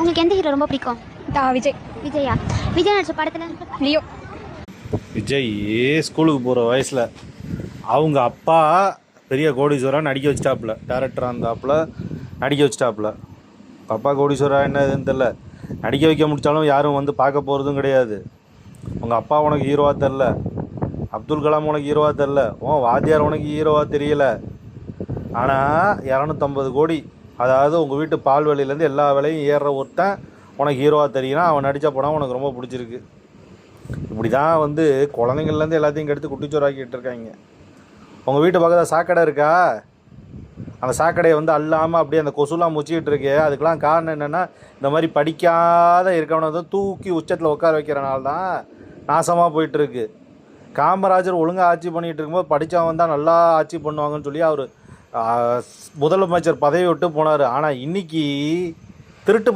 உங்களுக்கு எந்த ஹீரோ ரொம்ப பிடிக்கும்? விஜய். விஜயா? விஜய் நடிச்ச படத்தில் லியோ. விஜய் ஸ்கூலுக்கு போகிற வயசில் அவங்க அப்பா பெரிய கோடீஸ்வரன் நடிக்க வச்சிட்டாப்புல, டேரக்டராக இருந்தாப்புல நடிக்க வச்சிட்டாப்புல. அப்பா கோடீஸ்வரா என்ன இதுன்னு தெரில, நடிக்க வைக்க முடித்தாலும் யாரும் வந்து பார்க்க போகிறதும் கிடையாது. உங்கள் அப்பா உனக்கு ஹீரோவாக தெரில, அப்துல் கலாம் உனக்கு ஹீரோவாக தெரில, வாத்தியார் உனக்கு ஹீரோவாக தெரியல. ஆனால் 250 கோடி, அதாவது உங்கள் வீட்டு பால் வேலையிலேருந்து எல்லா வேலையும் ஏறுற ஒருத்தன் உனக்கு ஹீரோவாக தெரியுன்னா அவன் நடித்த படம் உனக்கு ரொம்ப பிடிச்சிருக்கு. இப்படி தான் வந்து குழந்தைங்கள்லேருந்து எல்லாத்தையும் கெடுத்து குட்டிச்சோறாக்கிட்டு இருக்காங்க. உங்கள் வீட்டு பக்கத்தில் சாக்கடை இருக்கா? அந்த சாக்கடையை வந்து அல்லாமல் அப்படியே அந்த கொசுலாம் முச்சிக்கிட்டு இருக்கு. அதுக்கெலாம் காரணம் என்னென்னா, இந்த மாதிரி படிக்காத இருக்கவனை வந்து தூக்கி உச்சத்தில் உட்கார வைக்கிறனால தான் நாசமாக போயிட்டுருக்கு. காமராஜர் ஒழுங்காக ஆட்சி பண்ணிகிட்டு இருக்கும்போது படித்தவன் தான் நல்லா ஆட்சி பண்ணுவாங்கன்னு சொல்லி அவர் முதலமைச்சர் பதவி விட்டு போனார். ஆனால் இன்றைக்கி திருட்டு